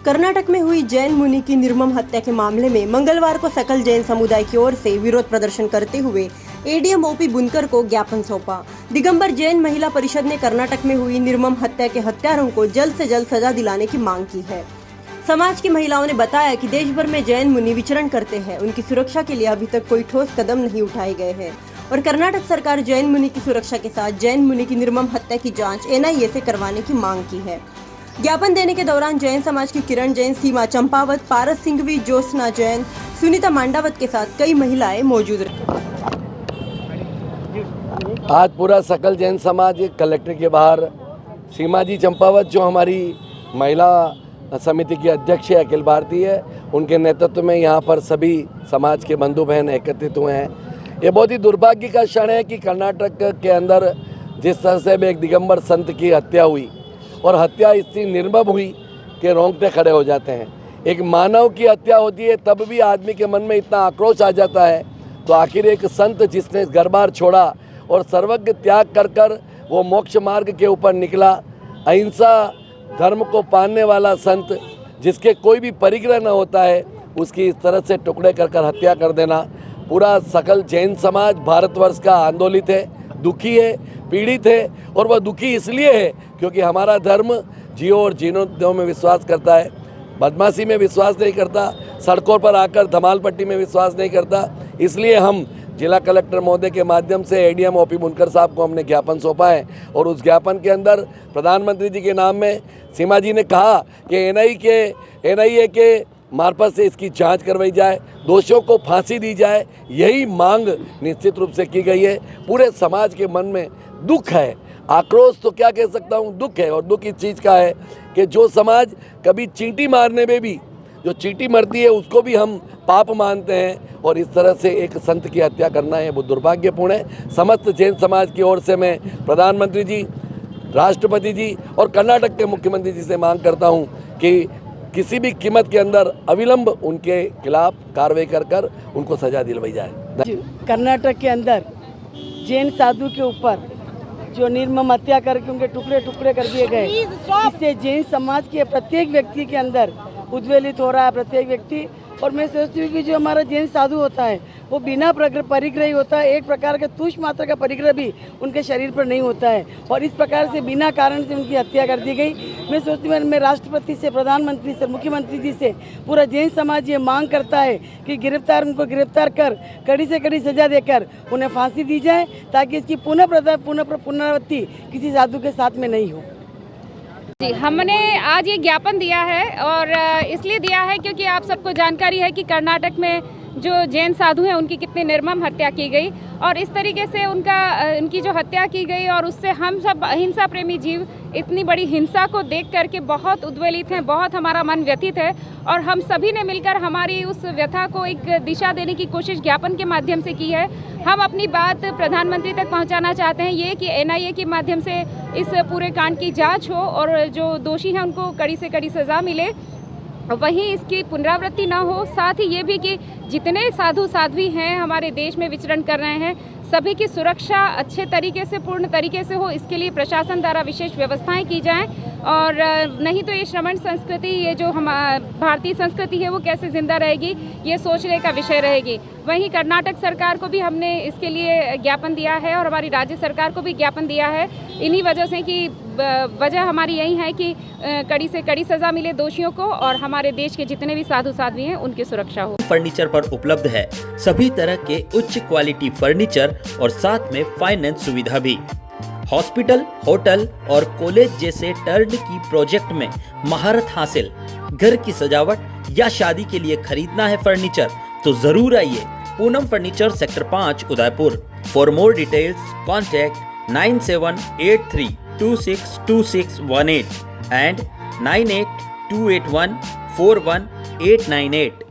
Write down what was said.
कर्नाटक में हुई जैन मुनि की निर्मम हत्या के मामले में मंगलवार को सकल जैन समुदाय की ओर से विरोध प्रदर्शन करते हुए एडीएम ओपी बुनकर को ज्ञापन सौंपा। दिगंबर जैन महिला परिषद ने कर्नाटक में हुई निर्मम हत्या के हत्यारों को जल्द से जल्द सजा दिलाने की मांग की है। समाज की महिलाओं ने बताया कि देश भर में जैन मुनि विचरण करते हैं, उनकी सुरक्षा के लिए अभी तक कोई ठोस कदम नहीं उठाए गए हैं और कर्नाटक सरकार जैन मुनि की सुरक्षा के साथ जैन मुनि की निर्मम हत्या की जांच एनआईए से करवाने की मांग की है। ज्ञापन देने के दौरान जैन समाज की किरण जैन, सीमा चंपावत, पारस सिंघवी, ज्योत्सना जैन, सुनीता मांडावत के साथ कई महिलाएं मौजूद रही। आज पूरा सकल जैन समाज कलेक्टर के बाहर, सीमा जी चंपावत जो हमारी महिला समिति की अध्यक्ष है अखिल भारतीय, उनके नेतृत्व में यहाँ पर सभी समाज के बंधु बहन एकत्रित हुए हैं। ये बहुत ही दुर्भाग्य का क्षण है कि कर्नाटक के अंदर जिस तरह से एक दिगंबर संत की हत्या हुई और हत्या इतनी निर्मम हुई कि रोंगटे खड़े हो जाते हैं। एक मानव की हत्या होती है तब भी आदमी के मन में इतना आक्रोश आ जाता है, तो आखिर एक संत जिसने घर बार छोड़ा और सर्वज्ञ त्याग कर कर वो मोक्ष मार्ग के ऊपर निकला, अहिंसा धर्म को पालने वाला संत जिसके कोई भी परिग्रह न होता है, उसकी इस तरह से टुकड़े कर कर हत्या कर देना, पूरा सकल जैन समाज भारतवर्ष का आंदोलित है, दुखी है, पीड़ित है। और वह दुखी इसलिए है क्योंकि हमारा धर्म जियो और जीनो दो में विश्वास करता है, बदमाशी में विश्वास नहीं करता, सड़कों पर आकर धमाल पट्टी में विश्वास नहीं करता। इसलिए हम जिला कलेक्टर महोदय के माध्यम से एडीएम ओपी बुनकर साहब को हमने ज्ञापन सौंपा है और उस ज्ञापन के अंदर प्रधानमंत्री जी के नाम में सीमा जी ने कहा कि एनआईए के मार्फत से इसकी जांच करवाई जाए, दोषियों को फांसी दी जाए, यही मांग निश्चित रूप से की गई है। पूरे समाज के मन में दुख है, आक्रोश तो क्या कह सकता हूँ, दुख है। और दुख इस चीज़ का है कि जो समाज कभी चींटी मारने में भी, जो चींटी मरती है उसको भी हम पाप मानते हैं, और इस तरह से एक संत की हत्या करना है वो दुर्भाग्यपूर्ण है। समस्त जैन समाज की ओर से मैं प्रधानमंत्री जी, राष्ट्रपति जी और कर्नाटक के मुख्यमंत्री जी से मांग करता हूँ कि किसी भी कीमत के अंदर अविलंब उनके खिलाफ कार्रवाई कर कर उनको सजा दिलवाई जाए। कर्नाटक के अंदर जैन साधु के ऊपर जो निर्मम हत्या करके उनके टुकड़े टुकड़े कर दिए गए, इससे जैन समाज के प्रत्येक व्यक्ति के अंदर उद्वेलित हो रहा है, प्रत्येक व्यक्ति। और मैं सोचती हूँ कि जो हमारा जैन साधु होता है वो बिना परिग्रही होता है, एक प्रकार का तुच्छ मात्रा का परिग्रह भी उनके शरीर पर नहीं होता है, और इस प्रकार से बिना कारण से उनकी हत्या कर दी गई। मैं सोचती हूँ मैं राष्ट्रपति से, प्रधानमंत्री से, मुख्यमंत्री जी से पूरा जैन समाज ये मांग करता है कि उनको गिरफ्तार कर कड़ी से कड़ी सजा देकर उन्हें फांसी दी जाए, ताकि इसकी पुनरावृत्ति किसी साधु के साथ में नहीं हो। जी, हमने आज ये ज्ञापन दिया है और इसलिए दिया है क्योंकि आप सबको जानकारी है कि कर्नाटक में जो जैन साधु हैं उनकी कितनी निर्मम हत्या की गई, और इस तरीके से उनकी जो हत्या की गई, और उससे हम सब अहिंसा प्रेमी जीव इतनी बड़ी हिंसा को देख करके बहुत उद्वेलित हैं, बहुत हमारा मन व्यथित है। और हम सभी ने मिलकर हमारी उस व्यथा को एक दिशा देने की कोशिश ज्ञापन के माध्यम से की है। हम अपनी बात प्रधानमंत्री तक पहुंचाना चाहते हैं, ये कि एनआईए के माध्यम से इस पूरे कांड की जांच हो और जो दोषी हैं उनको कड़ी से कड़ी सज़ा मिले, वहीं इसकी पुनरावृत्ति ना हो। साथ ही ये भी कि जितने साधु साध्वी हैं हमारे देश में विचरण कर रहे हैं, सभी की सुरक्षा अच्छे तरीके से, पूर्ण तरीके से हो, इसके लिए प्रशासन द्वारा विशेष व्यवस्थाएं की जाएं। और नहीं तो ये श्रमण संस्कृति, ये जो हम भारतीय संस्कृति है वो कैसे जिंदा रहेगी, ये सोचने का विषय रहेगी। वहीं कर्नाटक सरकार को भी हमने इसके लिए ज्ञापन दिया है और हमारी राज्य सरकार को भी ज्ञापन दिया है, इन्हीं वजह से कि वजह हमारी यही है कि कड़ी से कड़ी सजा मिले दोषियों को और हमारे देश के जितने भी साधु साध्वी हैं उनकी सुरक्षा हो। फर्नीचर पर उपलब्ध है सभी तरह के उच्च क्वालिटी फर्नीचर और साथ में फाइनेंस सुविधा भी। हॉस्पिटल, होटल और कॉलेज जैसे टर्नकी प्रोजेक्ट में महारत हासिल। घर की सजावट या शादी के लिए खरीदना है फर्नीचर तो जरूर आइए Poonam furniture, sector 5, Udaipur. For more details contact 9783262618 and 9828141898।